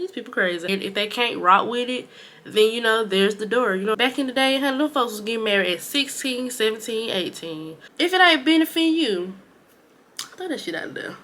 these people crazy. And if they can't rock with it, then, you know, there's the door. You know, back in the day, honey, little folks was getting married at 16, 17, 18. If it ain't benefiting you, throw that shit out there.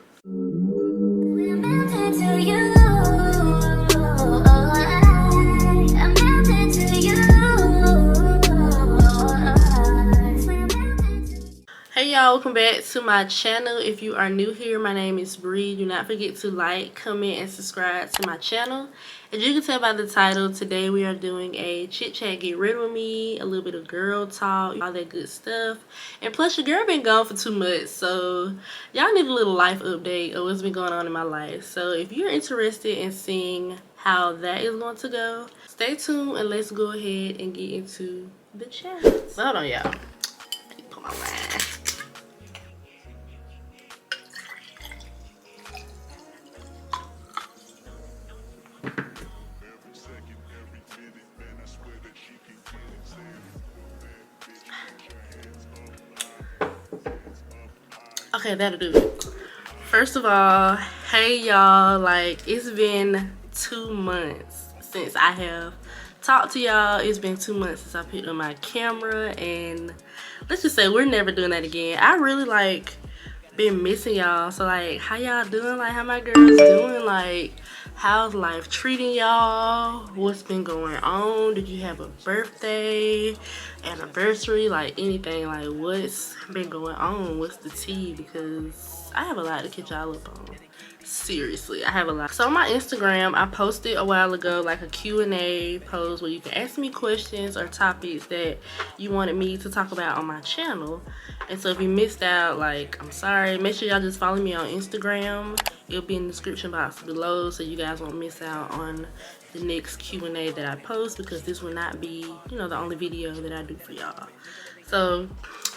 Hey y'all, welcome back to my channel. If you are new here, my name is Bree. Do not forget to like, comment, and subscribe to my channel. As you can tell by the title, today we are doing a chit chat, get rid with me, a little bit of girl talk, all that good stuff. And plus your girl been gone for 2 months, so y'all need a little life update of what's been going on in my life. So if you're interested in seeing how that is going to go, stay tuned and let's go ahead and get into the chat. So hold on, y'all. Put my line. Okay, that'll do it. First of all, hey y'all, like it's been 2 months since I have talked to y'all. It's been 2 months since I picked up my camera, and let's just say we're never doing that again. I really like been missing y'all. So like, how y'all doing? Like, how my girls doing? Like, how's life treating y'all? What's been going on? Did you have a birthday, anniversary, like anything? Like, what's been going on? What's the tea? Because I have a lot to catch y'all up on. Seriously, I have a lot. So on my Instagram, I posted a while ago like a Q&A post where you can ask me questions or topics that you wanted me to talk about on my channel. And so if you missed out, like, I'm sorry. Make sure y'all just follow me on Instagram. It'll be in the description box below so you guys won't miss out on the next Q&A that I post, because this will not be, you know, the only video that I do for y'all. So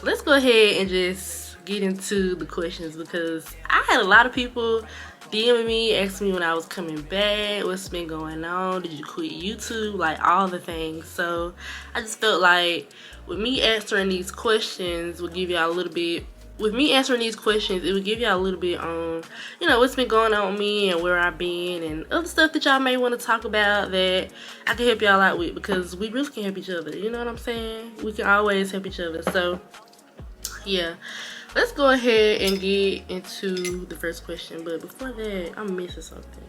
let's go ahead and just get into the questions, because I had a lot of people DMing me, asking me when I was coming back, what's been going on, did you quit YouTube, like all the things. So I just felt like with me answering these questions would give y'all a little bit, it would give y'all a little bit on, you know, what's been going on with me and where I've been and other stuff that y'all may want to talk about that I can help y'all out with, because we really can help each other, you know what I'm saying? We can always help each other. So yeah, let's go ahead and get into the first question. But before that, I'm missing something.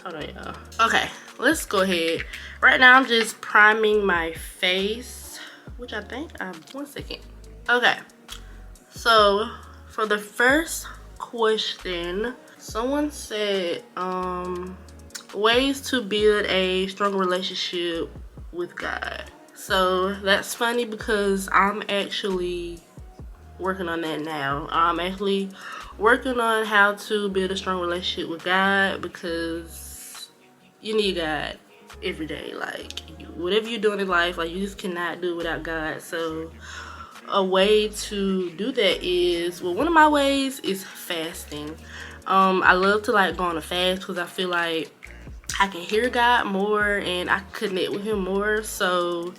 Hold on, y'all. Okay, let's go ahead. Right now, I'm just priming my face, which I think I, 1 second. Okay, so for the first question, someone said, ways to build a stronger relationship with God. So that's funny because I'm actually working on that now. I'm actually working on how to build a strong relationship with God, because you need God every day. Like, whatever you're doing in life, like, you just cannot do it without God. So a way to do that is, well, one of my ways is fasting. I love to like go on a fast because I feel like I can hear God more and I connect with him more. So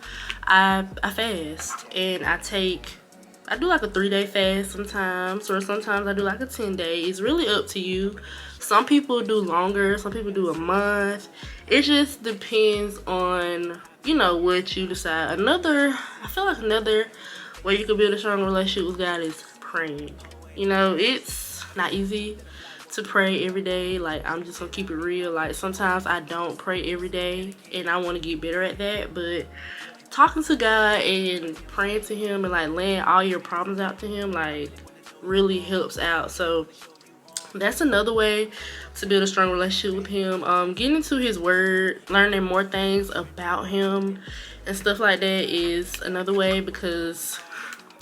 I fast, and I do like a 3-day fast sometimes, or sometimes I do like a 10-day. It's really up to you. Some people do longer, some people do a month. It just depends on, you know, what you decide. I feel like another way you can build a strong relationship with God is praying. You know, it's not easy to pray every day. Like, I'm just gonna keep it real. Like, sometimes I don't pray every day, and I want to get better at that. But talking to God and praying to him and like laying all your problems out to him, like, really helps out. So that's another way to build a strong relationship with him. Getting into his word, learning more things about him and stuff like that is another way, because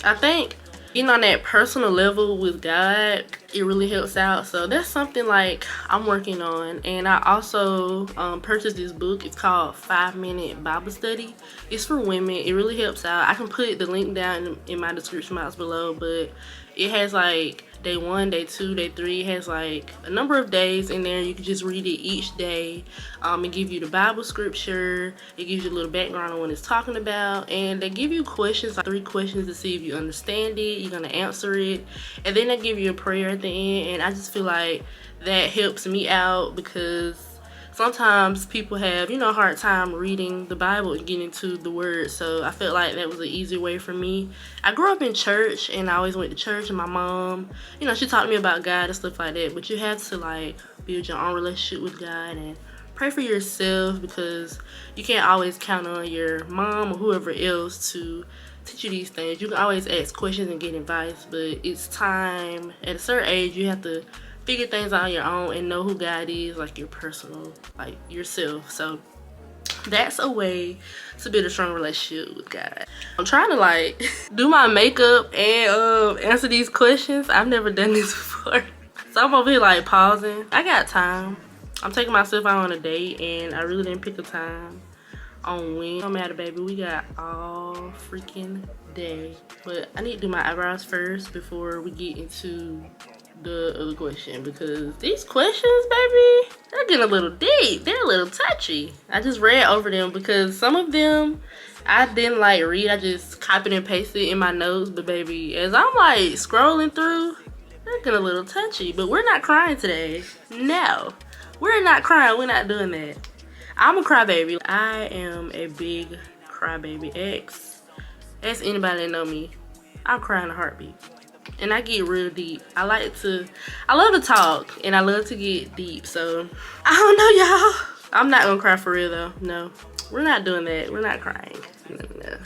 I think getting on that personal level with God, it really helps out. So that's something like I'm working on. And I also purchased this book. It's called 5-Minute Bible Study. It's for women. It really helps out. I can put the link down in my description box below, but it has like day 1, day 2, day 3. It has like a number of days in there. You can just read it each day. It gives you the Bible scripture. It gives you a little background on what it's talking about, and they give you questions, like 3 questions to see if you understand it. You're gonna answer it, and then they give you a prayer at the end. And I just feel like that helps me out, because sometimes people have, you know, a hard time reading the Bible and getting into the word. So I felt like that was an easy way for me. I grew up in church and I always went to church, and my mom, you know, she taught me about God and stuff like that. But you have to like build your own relationship with God and pray for yourself, because you can't always count on your mom or whoever else to teach you these things. You can always ask questions and get advice, but it's time at a certain age you have to figure things out on your own and know who God is, like your personal, like yourself. So that's a way to build a strong relationship with God. I'm trying to like do my makeup and answer these questions. I've never done this before, so I'm over here like pausing. I got time. I'm taking myself out on a date and I really didn't pick a time on when. No matter, baby, we got all freaking day. But I need to do my eyebrows first before we get into the other question, because these questions, baby, they're getting a little deep. They're a little touchy. I just read over them because some of them I didn't like read. I just copied and pasted in my notes. But baby, as I'm like scrolling through, they're getting a little touchy. But we're not crying today. No, we're not crying. We're not doing that. I'm a crybaby. I am a big crybaby. Ask anybody that know me. I'll cry in a heartbeat. And I get real deep. I love to talk and I love to get deep. So I don't know, y'all. I'm not gonna cry for real though. No, we're not doing that. We're not crying. No.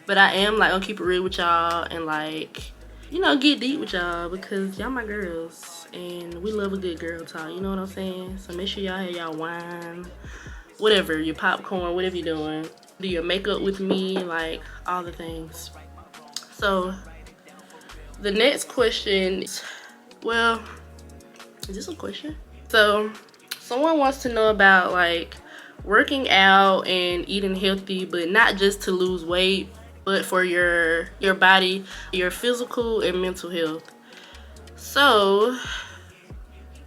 But I am like gonna keep it real with y'all and like, you know, get deep with y'all, because y'all my girls and we love a good girl talk. You know what I'm saying? So make sure y'all have y'all wine, whatever, your popcorn, whatever you're doing. Do your makeup with me, like all the things. So the next question is, well, is this a question? So someone wants to know about like working out and eating healthy, but not just to lose weight, but for your body, your physical and mental health. So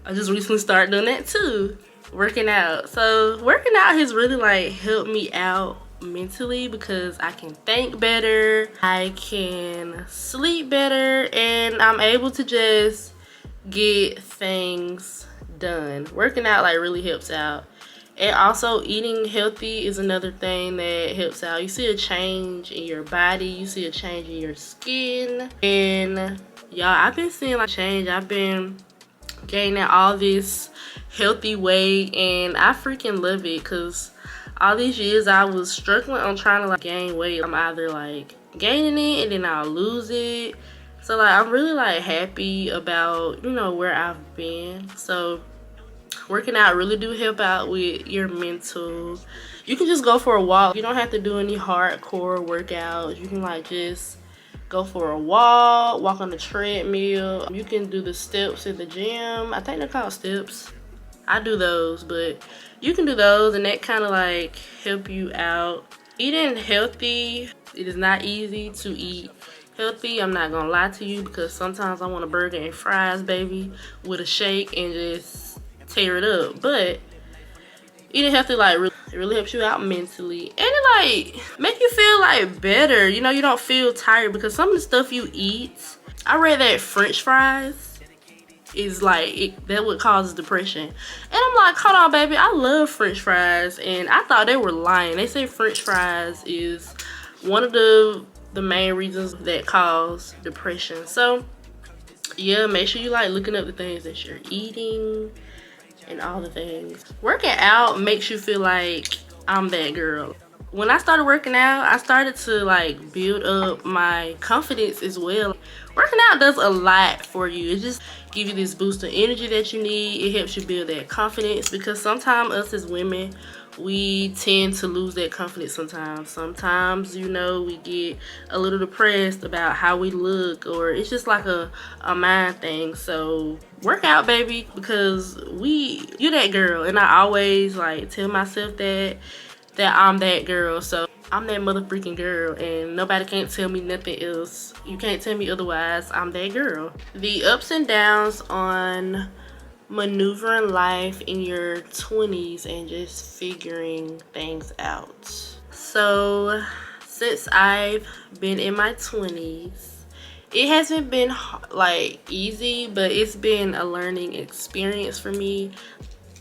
I just recently started doing that too, working out. So working out has really like helped me out mentally, because I can think better, I can sleep better, and I'm able to just get things done. Working out like really helps out. And also eating healthy is another thing that helps out. You see a change in your body, you see a change in your skin, and y'all, I've been seeing like change. I've been gaining all this healthy weight and I freaking love it, because all these years I was struggling on trying to like gain weight. I'm either like gaining it and then I'll lose it. So like I'm really like happy about, you know, where I've been. So working out really do help out with your mental. You can just go for a walk. You don't have to do any hardcore workouts. You can like just go for a walk on the treadmill. You can do the steps in the gym. I think they're called steps. I do those, but you can do those and that kind of like help you out. Eating healthy, it is not easy to eat healthy. I'm not gonna lie to you, because sometimes I want a burger and fries, baby, with a shake and just tear it up. But eating healthy like really helps you out mentally, and it like make you feel like better. You know, you don't feel tired, because some of the stuff you eat, I read that French fries is like that what causes depression, and I'm like, hold on, baby, I love French fries, and I thought they were lying. They say French fries is one of the main reasons that cause depression. So yeah, make sure you like looking up the things that you're eating and all the things. Working out makes you feel like I'm that girl. When I started working out, I started to like build up my confidence as well. Working out does a lot for you. It just gives you this boost of energy that you need. It helps you build that confidence, because sometimes us as women, we tend to lose that confidence sometimes. You know, we get a little depressed about how we look, or it's just like a mind thing. So work out, baby, because you're that girl, and I always like tell myself that I'm that girl. So I'm that mother freaking girl, and nobody can't tell me nothing else. You can't tell me otherwise. I'm that girl. The ups and downs on maneuvering life in your 20s and just figuring things out. So since I've been in my 20s, it hasn't been like easy, but it's been a learning experience for me.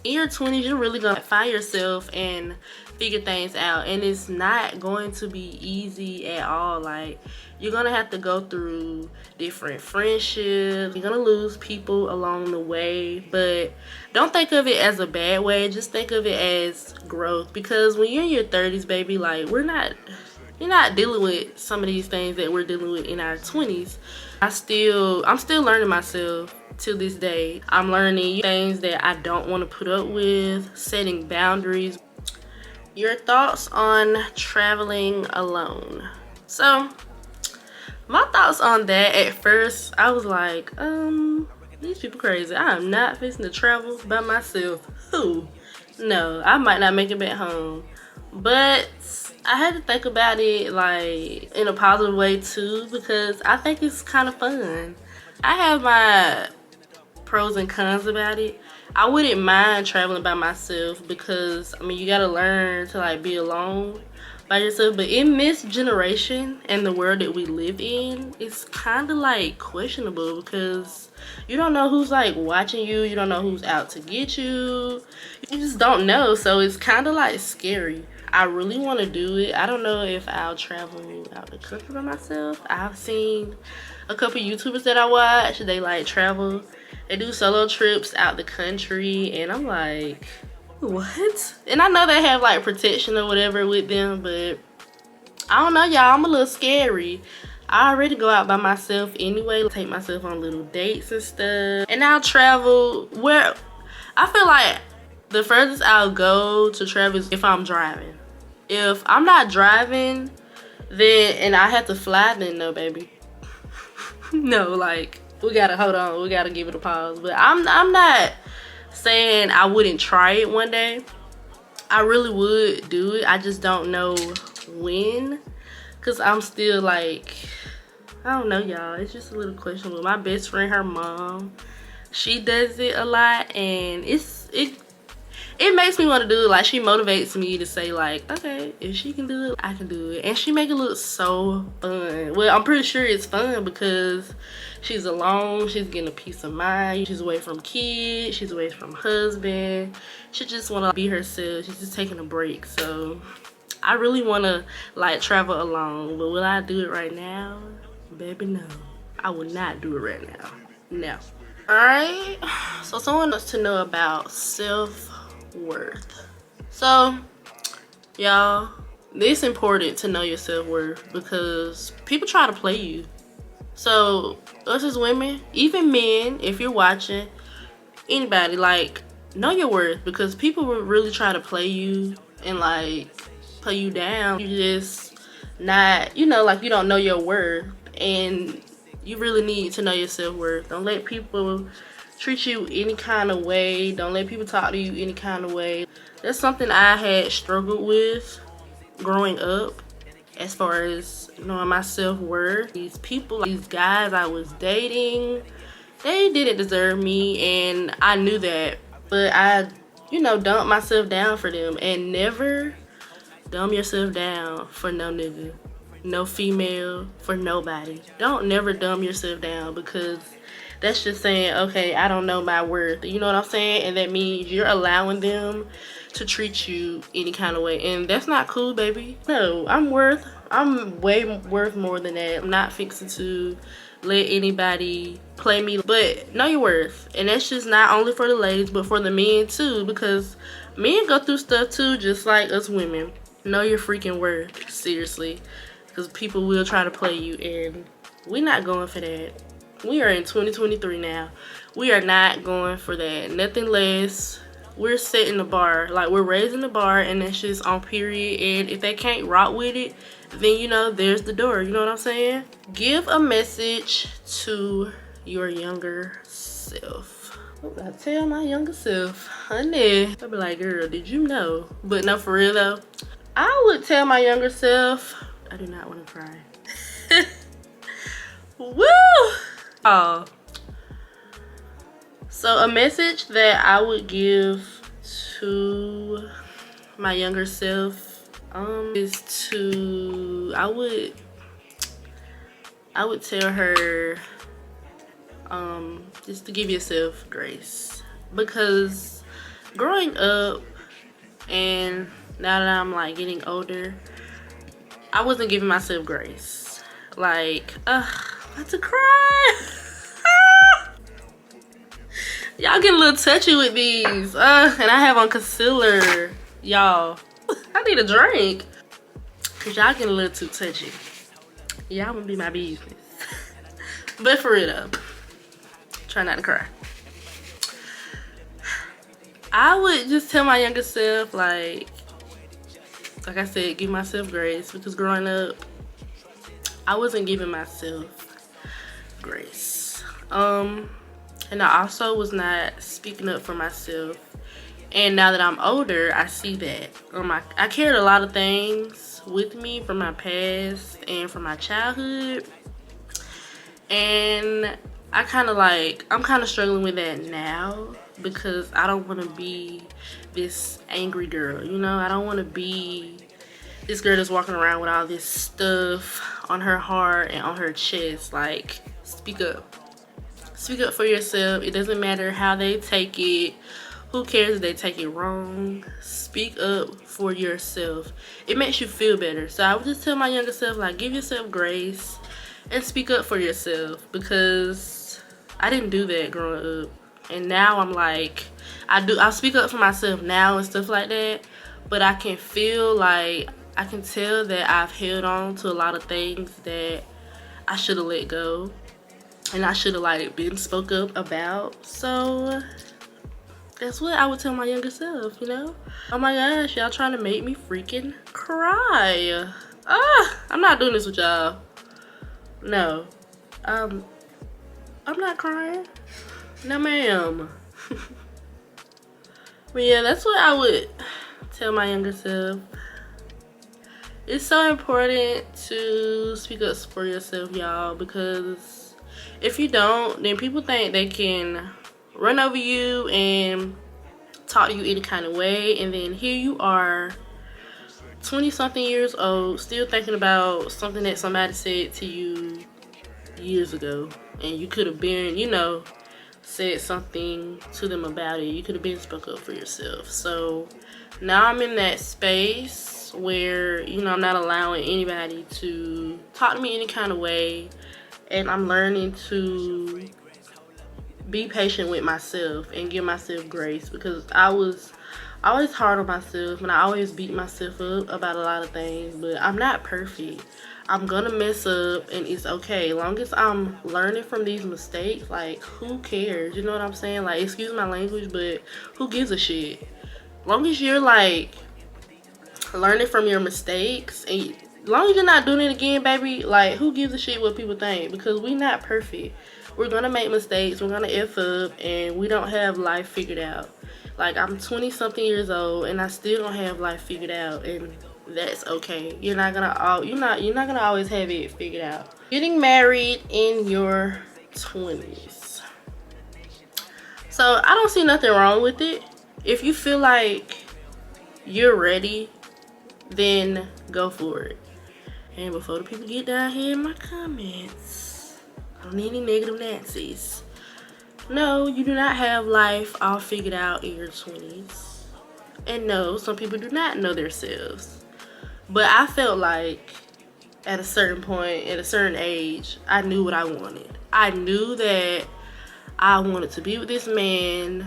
in your 20s, you're really gonna find yourself and figure things out, and it's not going to be easy at all. Like, you're gonna have to go through different friendships, you're gonna lose people along the way, but don't think of it as a bad way. Just think of it as growth, because when you're in your 30s, baby, like, you're not dealing with some of these things that we're dealing with in our 20s. I'm still learning myself to this day. I'm learning things that I don't want to put up with, setting boundaries. Your thoughts on traveling alone. So my thoughts on that, at first I was like, these people crazy. I am not fixing to travel by myself. Who? No, I might not make it back home. But I had to think about it, like, in a positive way too, because I think it's kind of fun. I have my pros and cons about it. I wouldn't mind traveling by myself because, I mean, you gotta learn to, like, be alone by yourself. But in this generation and the world that we live in, it's kind of, like, questionable, because you don't know who's, like, watching you. You don't know who's out to get you. You just don't know. So it's kind of, like, scary. I really want to do it. I don't know if I'll travel out the country by myself. I've seen a couple YouTubers that I watch. They, like, travel. They do solo trips out the country, and I'm like, what? And I know they have, like, protection or whatever with them, but I don't know, y'all. I'm a little scary. I already go out by myself anyway, take myself on little dates and stuff, and I'll travel where I feel like the furthest I'll go to travel is if I'm driving. If I'm not driving, then, and I have to fly, then no, baby. No, like, we gotta hold on. We gotta give it a pause. But I'm not saying I wouldn't try it one day. I really would do it. I just don't know when, because I'm still, like, I don't know, y'all. It's just a little questionable. My best friend, her mom, she does it a lot, and it makes me want to do it. Like, she motivates me to say, like, okay, if she can do it, I can do it. And she make it look so fun. Well, I'm pretty sure it's fun because she's alone. She's getting a peace of mind. She's away from kids. She's away from husband. She just want to be herself. She's just taking a break. So I really want to, like, travel alone. But will I do it right now? Baby, no. I will not do it right now. No. Alright. So someone wants to know about self-worth. So, y'all, it's important to know your self-worth because people try to play you. So us as women, even men, if you're watching, anybody, like, know your worth, because people will really try to play you and, like, play you down. You just not, you know, like, you don't know your worth, and you really need to know your self-worth. Don't let people treat you any kind of way. Don't let people talk to you any kind of way. That's something I had struggled with growing up, as far as knowing my self-worth. These people, these guys I was dating, they didn't deserve me, and I knew that. But I, you know, dumped myself down for them. And never dumb yourself down for no nigga, no female, for nobody. Don't never dumb yourself down, because that's just saying, okay, I don't know my worth. You know what I'm saying? And that means you're allowing them to treat you any kind of way, and that's not cool, baby. No, I'm way worth more than that. I'm not fixing to let anybody play me. But know your worth, and that's just not only for the ladies but for the men too, because men go through stuff too, just like us women. Know your freaking worth, seriously, because people will try to play you, and we're not going for that. We are in 2023 now. We are not going for that. Nothing less. We're setting the bar, like, we're raising the bar, and that's just on period. And if they can't rock with it, then, you know, there's the door. You know what I'm saying? Give a message to your younger self. What would I tell my younger self? Honey, I'd be like, girl, did you know? But no, for real though, I would tell my younger self, I do not want to cry. Woo! Oh. So a message that I would give to my younger self is to, I would tell her just to give yourself grace, because growing up and now that I'm like getting older, I wasn't giving myself grace. Like, I'm about to cry. Y'all get a little touchy with these. And I have on concealer. Y'all, I need a drink. Cause y'all getting a little too touchy. Y'all gonna be my business. But for real though, try not to cry. I would just tell my younger self, like I said, give myself grace. Because growing up, I wasn't giving myself grace. And I also was not speaking up for myself. And now that I'm older, I see that. I carried a lot of things with me from my past and from my childhood. And I'm kind of struggling with that now. Because I don't want to be this angry girl, you know? I don't want to be this girl that's walking around with all this stuff on her heart and on her chest. Like, speak up. Speak up for yourself. It doesn't matter how they take it. Who cares if they take it wrong? Speak up for yourself. It makes you feel better. So I would just tell my younger self, like, give yourself grace and speak up for yourself. Because I didn't do that growing up. And now I'm like, I speak up for myself now and stuff like that. But I can feel like, I can tell that I've held on to a lot of things that I should have let go. And I should have like been spoke up about. So that's what I would tell my younger self, you know? Oh my gosh, y'all trying to make me freaking cry. I'm not doing this with y'all. No. I'm not crying. No ma'am. But yeah, that's what I would tell my younger self. It's so important to speak up for yourself, y'all, because if you don't, then people think they can run over you and talk to you any kind of way, and then here you are 20-something years old still thinking about something that somebody said to you years ago, and you could have been, you know, said something to them about it. You could have been spoke up for yourself. So now I'm in that space where, you know, I'm not allowing anybody to talk to me any kind of way. And I'm learning to be patient with myself and give myself grace, because I was always hard on myself and I always beat myself up about a lot of things. But I'm not perfect. I'm gonna mess up and it's okay. Long as I'm learning from these mistakes, like, who cares? You know what I'm saying? Like, excuse my language, but who gives a shit? Long as you're like learning from your mistakes and long as you're not doing it again, baby, like, who gives a shit what people think? Because we not perfect. We're gonna make mistakes. We're gonna F up, and we don't have life figured out. Like, I'm 20-something years old, and I still don't have life figured out, and that's okay. You're not gonna always have it figured out. Getting married in your 20s. So I don't see nothing wrong with it. If you feel like you're ready, then go for it. And before the people get down here in my comments, I don't need any negative Nancy's. No, you do not have life all figured out in your 20s. And no, some people do not know themselves. But I felt like at a certain point, at a certain age, I knew what I wanted. I knew that I wanted to be with this man,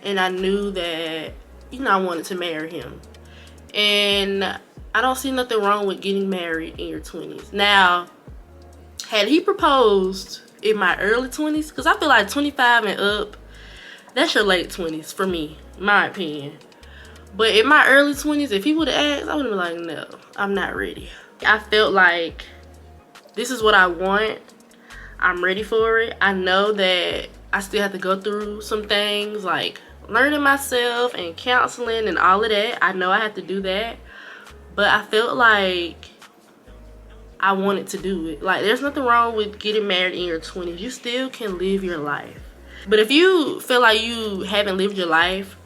and I knew that, you know, I wanted to marry him. And I don't see nothing wrong with getting married in your 20s. Now, had he proposed in my early 20s, because I feel like 25 and up, that's your late 20s for me, my opinion. But in my early 20s, if he would have asked, I would have been like, no, I'm not ready. I felt like this is what I want. I'm ready for it. I know that I still have to go through some things like learning myself and counseling and all of that. I know I have to do that. But I felt like I wanted to do it. Like, there's nothing wrong with getting married in your 20s. You still can live your life. But if you feel like you haven't lived your life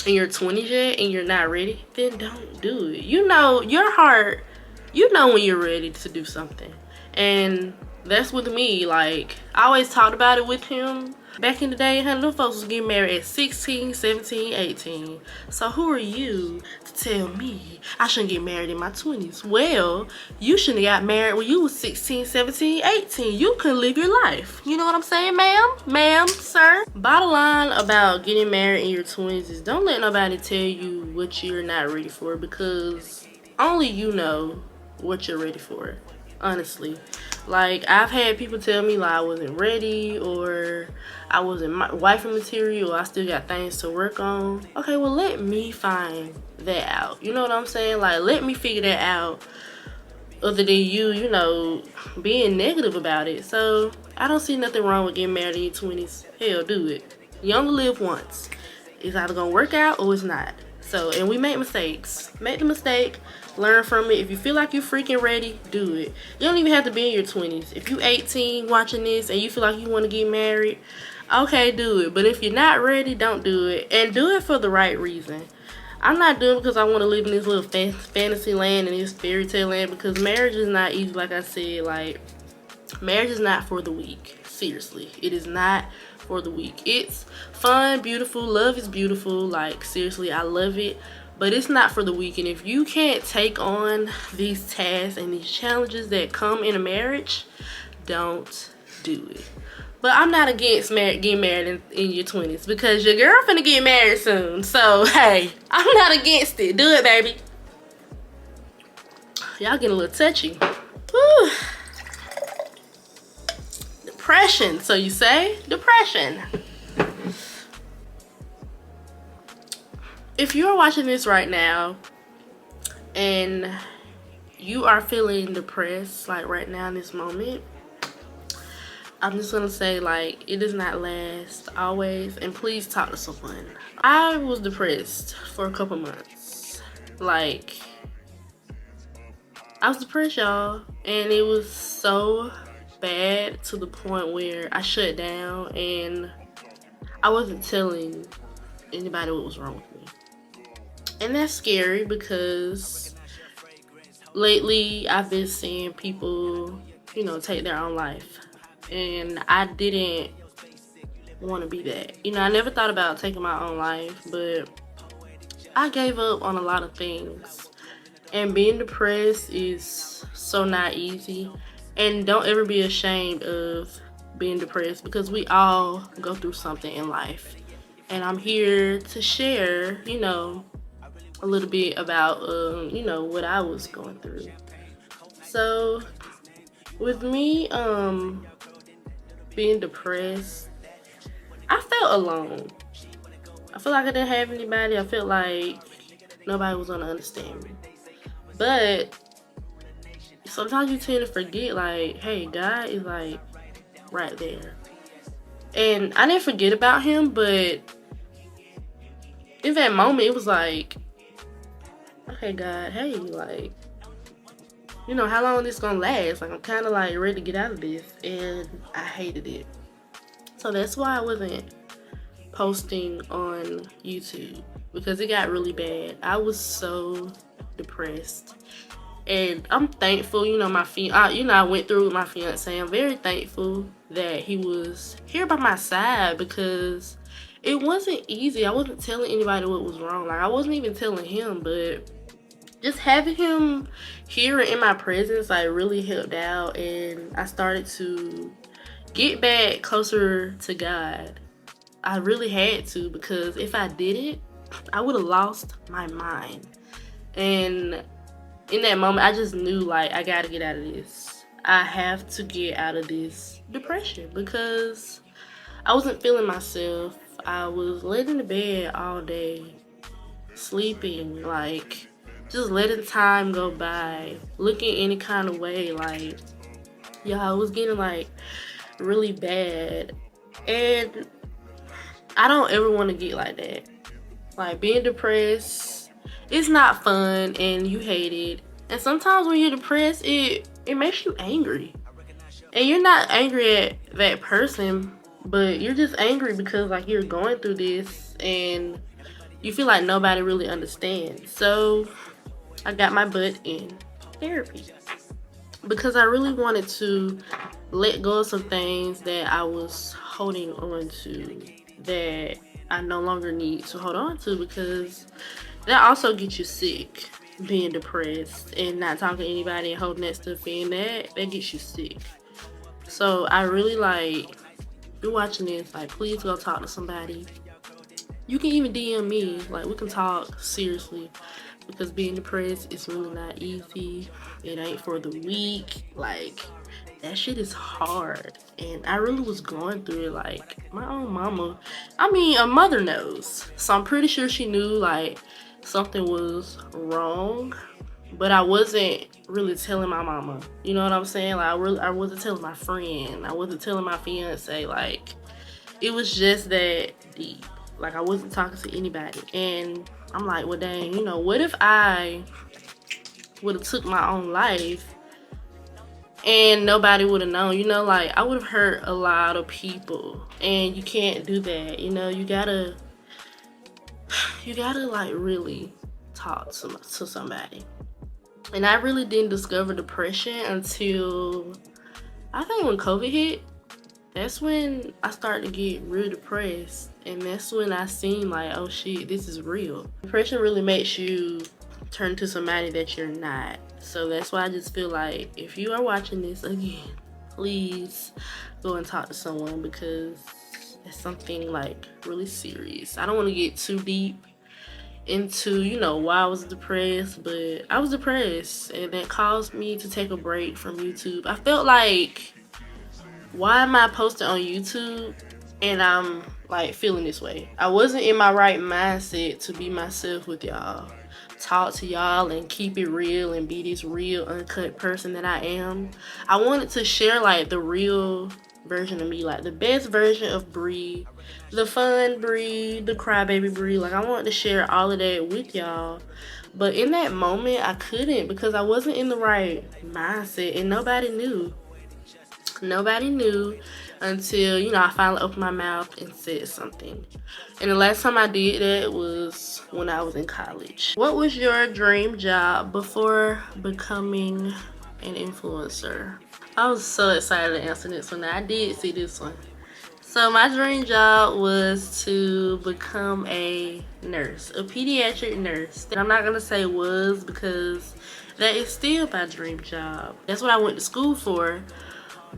in your 20s yet and you're not ready, then don't do it. You know, your heart, you know when you're ready to do something. And that's with me. Like, I always talked about it with him, Back in the day, honey, them folks was getting married at 16, 17, 18. So who are you to tell me I shouldn't get married in my 20s? Well, you shouldn't have got married when you was 16, 17, 18. You couldn't live your life. You know what I'm saying, ma'am? Ma'am, sir? Bottom line about getting married in your 20s is don't let nobody tell you what you're not ready for, because only you know what you're ready for, honestly. Like, I've had people tell me like I wasn't ready, or I wasn't wifey material, or I still got things to work on. Okay, well, let me find that out. You know what I'm saying? Like, let me figure that out, other than you know, being negative about it. So I don't see nothing wrong with getting married in your 20s. Hell, do it. You only live once. It's either gonna work out or it's not. So, and we make mistakes. Make the mistake, learn from it. If you feel like you're freaking ready, do it. You don't even have to be in your 20s. If you 18 watching this and you feel like you want to get married, okay, do it. But if you're not ready, don't do it. And do it for the right reason. I'm not doing it because I want to live in this little fantasy land and this fairy tale land, because marriage is not easy. Like I said, like, marriage is not for the weak. Seriously, it is not for the weak. It's fun, beautiful, love is beautiful. Like, seriously, I love it, but it's not for the weak. And if you can't take on these tasks and these challenges that come in a marriage, don't do it. But I'm not against getting married in your 20s, because your girl finna get married soon. So, hey, I'm not against it. Do it, baby. Y'all getting a little touchy. Whew. Depression, so you say? Depression. If you're watching this right now and you are feeling depressed, like right now in this moment, I'm just gonna say, like, it does not last always, and please talk to someone. I was depressed for a couple months. Like, I was depressed, y'all, and it was so bad to the point where I shut down and I wasn't telling anybody what was wrong with me. And that's scary, because lately I've been seeing people, you know, take their own life. And I didn't want to be that. You know, I never thought about taking my own life, but I gave up on a lot of things. And being depressed is so not easy. And don't ever be ashamed of being depressed, because we all go through something in life. And I'm here to share, you know, a little bit about, you know, what I was going through. So, with me, being depressed, I felt alone. I feel like I didn't have anybody. I felt like nobody was gonna understand me. But sometimes you tend to forget, like, hey, God is like right there. And I didn't forget about him, but in that moment it was like, okay, God, hey, like, you know, how long is this gonna last? Like, I'm kind of like ready to get out of this, and I hated it. So that's why I wasn't posting on YouTube, because it got really bad. I was so depressed. And I'm thankful, you know, I went through with my fiance. I'm very thankful that he was here by my side, because it wasn't easy. I wasn't telling anybody what was wrong. Like, I wasn't even telling him, but just having him here in my presence, like, really helped out. And I started to get back closer to God. I really had to, because if I didn't, I would have lost my mind. And in that moment, I just knew, like, I gotta get out of this. I have to get out of this depression, because I wasn't feeling myself. I was laying in the bed all day, sleeping, like, just letting time go by, looking any kind of way. Like, y'all, it was getting, like, really bad. And I don't ever want to get like that. Like, being depressed, it's not fun, and you hate it. And sometimes when you're depressed, it makes you angry. And you're not angry at that person, but you're just angry because, like, you're going through this and you feel like nobody really understands. So I got my butt in therapy, because I really wanted to let go of some things that I was holding on to that I no longer need to hold on to, because that also gets you sick. Being depressed and not talking to anybody and holding that stuff in, that gets you sick. So I really, like, if you're watching this, like, please go talk to somebody. You can even DM me, like, we can talk seriously, because being depressed is really not easy. It ain't for the weak. Like, that shit is hard, and I really was going through it. Like, my own mama, I mean, a mother knows, so I'm pretty sure she knew, like, something was wrong, but I wasn't really telling my mama, you know what I'm saying? Like, I wasn't telling my friend, I wasn't telling my fiance. Like, it was just that deep. Like, I wasn't talking to anybody, and I'm like, well, dang, you know, what if I would have took my own life and nobody would have known? You know, like, I would have hurt a lot of people, and you can't do that. You know, you gotta like really talk to somebody. And I really didn't discover depression until, I think, when COVID hit. That's when I started to get real depressed, and that's when I seen, like, oh shit, this is real. Depression really makes you turn to somebody that you're not. So that's why I just feel like, if you are watching this, again, please go and talk to someone, because it's something, like, really serious. I don't want to get too deep into, you know, why I was depressed, but I was depressed, and that caused me to take a break from YouTube. I felt like, why am I posting on YouTube and I'm, like, feeling this way? I wasn't in my right mindset to be myself with y'all, talk to y'all and keep it real and be this real uncut person that I am. I wanted to share, like, the real version of me, like the best version of Bree, the fun Bree, the crybaby Bree. Like, I wanted to share all of that with y'all, but in that moment I couldn't, because I wasn't in the right mindset, and nobody knew until, you know, I finally opened my mouth and said something. And the last time I did that was when I was in college. What was your dream job before becoming an influencer? I was so excited to answer this one. I did see this one. So my dream job was to become a nurse, a pediatric nurse. I'm not gonna say was, because that is still my dream job. That's what I went to school for.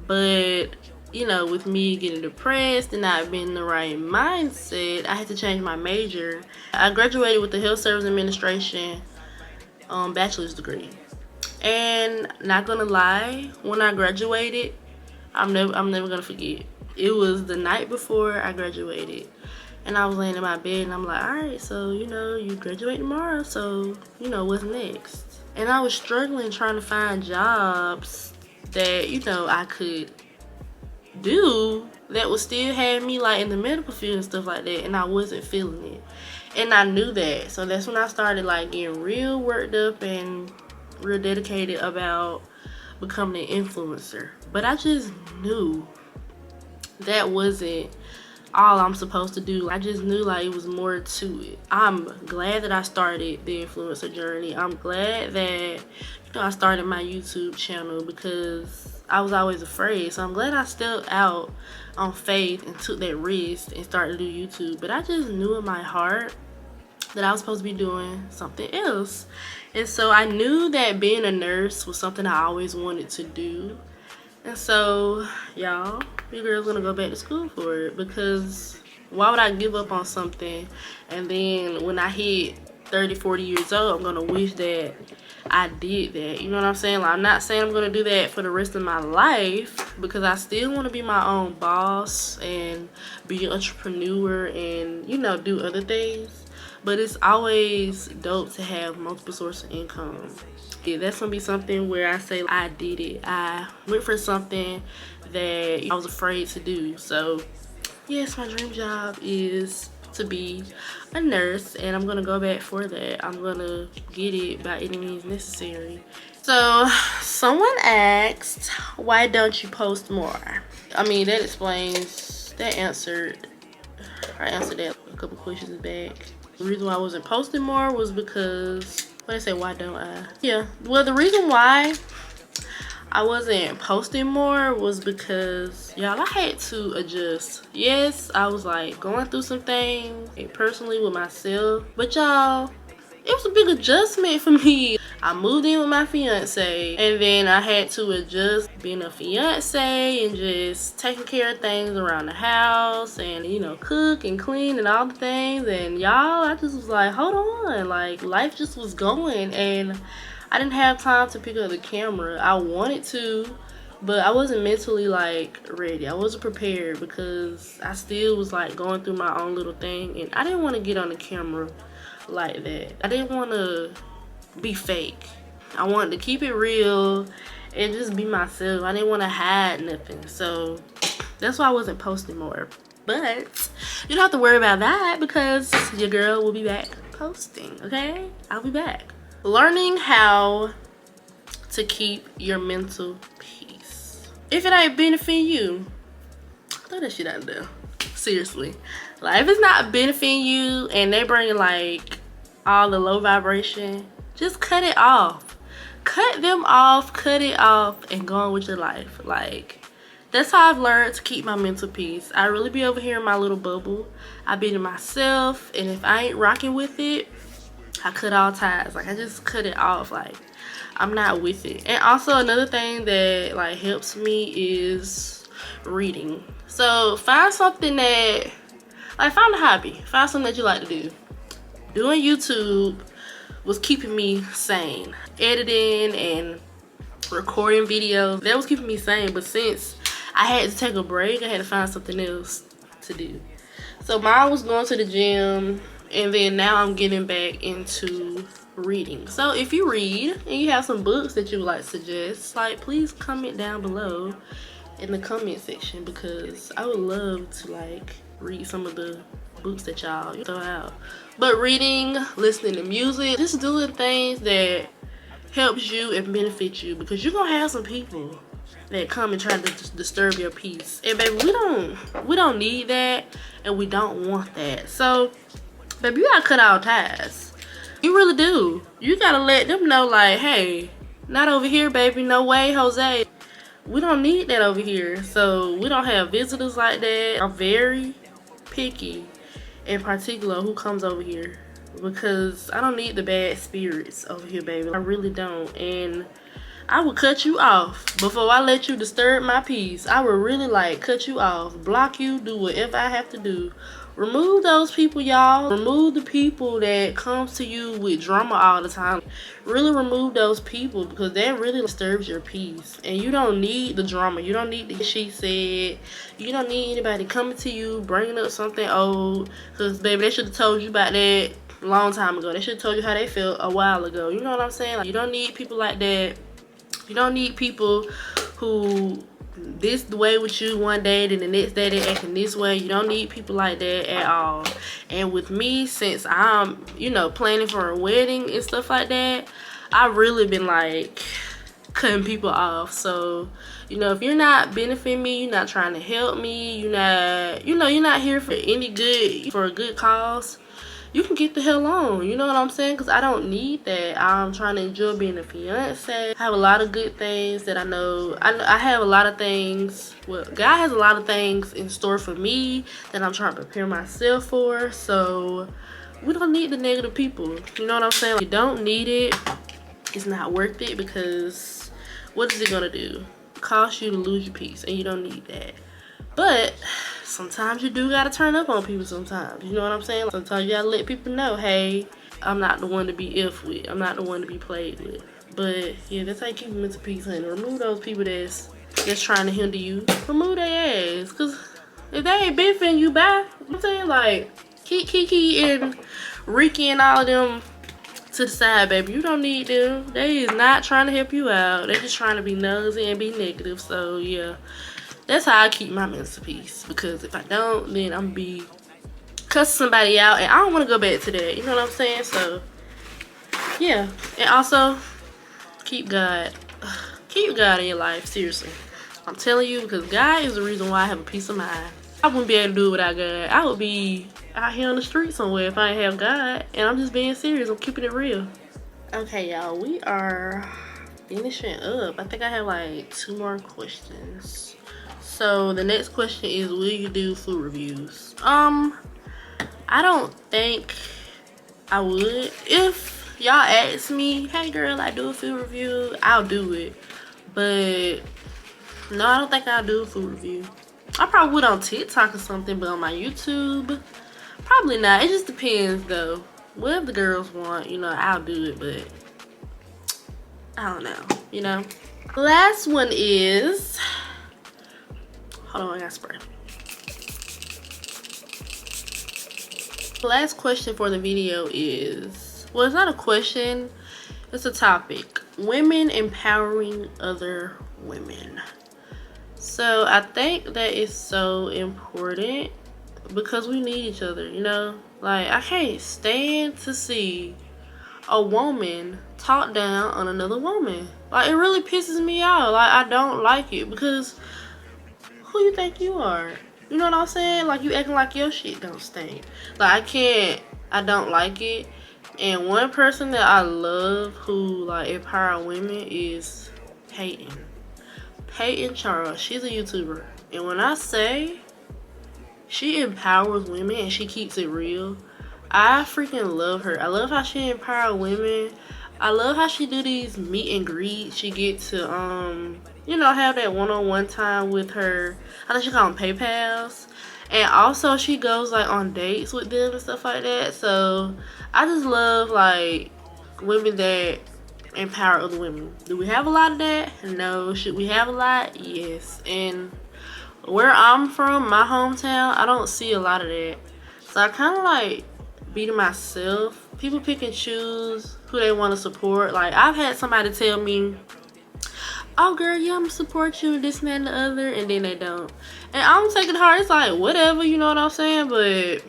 But, you know, with me getting depressed and not being in the right mindset, I had to change my major. I graduated with the Health Service Administration bachelor's degree. And not gonna lie, when I graduated, I'm never gonna forget. It was the night before I graduated, and I was laying in my bed, and I'm like, all right, so, you know, you graduate tomorrow, so, you know, what's next? And I was struggling trying to find jobs that, you know, I could do that would still have me, like, in the medical field and stuff like that, and I wasn't feeling it, and I knew that. So that's when I started, like, getting real worked up and real dedicated about becoming an influencer. But I just knew that wasn't all I'm supposed to do. I just knew, like, it was more to it. I'm glad that I started the influencer journey. I'm glad that, you know, I started my YouTube channel, because I was always afraid. So I'm glad I stepped out on faith and took that risk and started to do YouTube. But I just knew in my heart that I was supposed to be doing something else. And so I knew that being a nurse was something I always wanted to do. And so, y'all, your girl's gonna go back to school for it, because why would I give up on something and then when I hit 30, 40 years old, I'm gonna wish that I did that? You know what I'm saying? Like, I'm not saying I'm gonna do that for the rest of my life, because I still want to be my own boss and be an entrepreneur and, you know, do other things. But it's always dope to have multiple sources of income. Yeah, that's gonna be something where I say I did it. I went for something that I was afraid to do. So yes, my dream job is to be a nurse, and I'm gonna go back for that. I'm gonna get it by any means necessary. So someone asked, why don't you post more? I mean, that explains, I answered that a couple questions back. The reason why I wasn't posting more was because, when I say why don't I? Yeah, well, the reason why I wasn't posting more was because, y'all, I had to adjust. Yes, I was like going through some things personally with myself, but y'all, it was a big adjustment for me. I moved in with my fiance, and then I had to adjust being a fiance and just taking care of things around the house and, you know, cook and clean and all the things. And y'all, I just was like, hold on, like life just was going, and I didn't have time to pick up the camera. I wanted to, but I wasn't mentally like ready. I wasn't prepared because I still was like going through my own little thing, and I didn't want to get on the camera like that. I didn't want to be fake. I wanted to keep it real and just be myself. I didn't want to hide nothing, so that's why I wasn't posting more. But you don't have to worry about that because your girl will be back posting. Okay, I'll be back. Learning how to keep your mental peace. If it ain't benefiting you, throw that shit out there. Seriously, like if it's not benefiting you and they bring like all the low vibration, just cut it off. Cut them off, cut it off, and go on with your life. Like, that's how I've learned to keep my mental peace. I really be over here in my little bubble. I be to myself, and if I ain't rocking with it, I cut all ties. Like, I just cut it off. Like, I'm not with it. And also another thing that like helps me is reading. So find something that, like, find a hobby. Find something that you like to do. Doing YouTube was keeping me sane. Editing and recording videos, that was keeping me sane. But since I had to take a break, I had to find something else to do. So mine was going to the gym, and then now I'm getting back into reading. So if you read and you have some books that you would like to suggest, like, please comment down below in the comment section, because I would love to like read some of the books that y'all throw out. But reading, listening to music, just doing things that helps you and benefit you, because you're gonna have some people that come and try to disturb your peace. And baby, we don't need that, and we don't want that. So baby, you gotta cut all ties. You really do. You gotta let them know, like, hey, not over here, baby. No way, Jose. We don't need that over here. So we don't have visitors like that. I'm very picky in particular who comes over here, because I don't need the bad spirits over here, baby. I really don't. And I will cut you off before I let you disturb my peace. I will really like cut you off, block you, do whatever I have to do. Remove those people, y'all. Remove the people that comes to you with drama all the time. Really remove those people, because that really disturbs your peace. And you don't need the drama. You don't need the she said. You don't need anybody coming to you, bringing up something old. Because, baby, they should have told you about that a long time ago. They should have told you how they felt a while ago. You know what I'm saying? Like, you don't need people like that. You don't need people who this the way with you one day, then the next day they're acting this way. You don't need people like that at all. And with me, since I'm, you know, planning for a wedding and stuff like that, I've really been like cutting people off. So, you know, if you're not benefiting me, you're not trying to help me, you're not, you know, you're not here for any good, for a good cause, you can get the hell on. You know what I'm saying? Because I don't need that. I'm trying to enjoy being a fiance. I have a lot of good things that I know. I have a lot of things. Well, God has a lot of things in store for me that I'm trying to prepare myself for. So we don't need the negative people. You know what I'm saying? Like, you don't need it. It's not worth it, because what is it going to do? Cost you to lose your peace, and you don't need that. But sometimes you do gotta turn up on people sometimes. You know what I'm saying? Sometimes you gotta let people know, hey, I'm not the one to be iffed with. I'm not the one to be played with. But yeah, that's how you keep your mental peace, honey. Remove those people that's trying to hinder you. Remove their ass. Cause if they ain't benefiting you, bye. I'm saying, like, keep Kiki and Ricky and all of them to the side, baby. You don't need them. They is not trying to help you out. They just trying to be nosy and be negative. So yeah. That's how I keep my mental peace, because if I don't, then I'm be cussing somebody out, and I don't want to go back to that. You know what I'm saying? So yeah. And also keep God in your life. Seriously, I'm telling you, because God is the reason why I have a peace of mind. I wouldn't be able to do it without God. I would be out here on the street somewhere if I didn't have God. And I'm just being serious. I'm keeping it real. Okay, y'all, we are finishing up. I think I have like 2 more questions. So the next question is, will you do food reviews? I don't think I would. If y'all ask me, hey girl, I do a food review, I'll do it. But no, I don't think I'll do a food review. I probably would on TikTok or something, but on my YouTube, probably not. It just depends though. Whatever the girls want, you know, I'll do it, but I don't know, you know. The last one is, hold on, I got spray. The last question for the video is, well, it's not a question, it's a topic. Women empowering other women. So I think that is so important because we need each other, you know? Like, I can't stand to see a woman talk down on another woman. Like, it really pisses me off. Like, I don't like it because who you think you are? You know what I'm saying? Like, you acting like your shit don't stink. Like, I don't like it. And one person that I love who, like, empower women is Peyton Charles. She's a YouTuber. And when I say she empowers women and she keeps it real, I freaking love her. I love how she empowers women. I love how she do these meet and greets. She get to, you know, have that one-on-one time with her, I think she call them PayPals. And also she goes like on dates with them and stuff like that. So I just love like women that empower other women. Do we have a lot of that? No. Should we have a lot? Yes. And where I'm from, my hometown, I don't see a lot of that. So I kind of like be to myself. People pick and choose who they want to support. Like, I've had somebody tell me, oh girl, yeah, I'm gonna support you, this, and that, and the other, and then they don't. And I don't take it hard. It's like, whatever, you know what I'm saying? But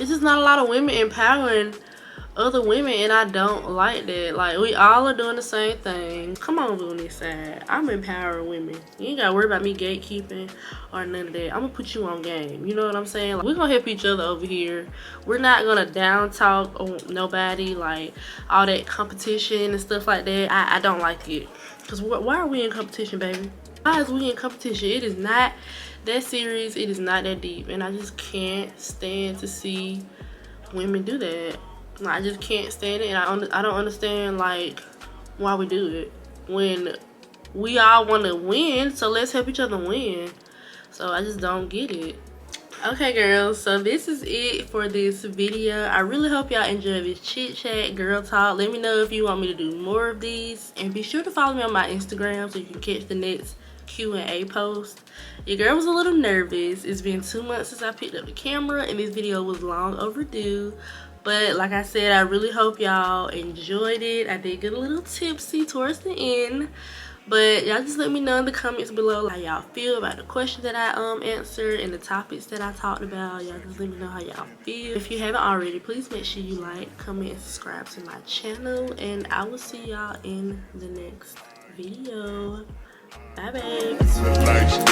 it's just not a lot of women empowering other women, and I don't like that. Like, we all are doing the same thing. Come on, on this side. I'm empowering women. You ain't gotta worry about me gatekeeping or none of that. I'm gonna put you on game. You know what I'm saying? Like, we're gonna help each other over here. We're not gonna down talk on nobody, like all that competition and stuff like that. I don't like it. Because why are we in competition, baby? Why is we in competition? It is not that serious. It is not that deep. And I just can't stand to see women do that. I just can't stand it, and I don't understand like why we do it when we all want to win. So let's help each other win. So I just don't get it. Okay, girls, so this is it for this video. I really hope y'all enjoy this chit chat girl talk. Let me know if you want me to do more of these, and be sure to follow me on my Instagram so you can catch the next Q&A post. Your girl was a little nervous. It's been 2 months since I picked up the camera, and this video was long overdue. But like I said, I really hope y'all enjoyed it. I did get a little tipsy towards the end. But y'all just let me know in the comments below how y'all feel about the question that I answered and the topics that I talked about. Y'all just let me know how y'all feel. If you haven't already, please make sure you like, comment, and subscribe to my channel. And I will see y'all in the next video. Bye, babes.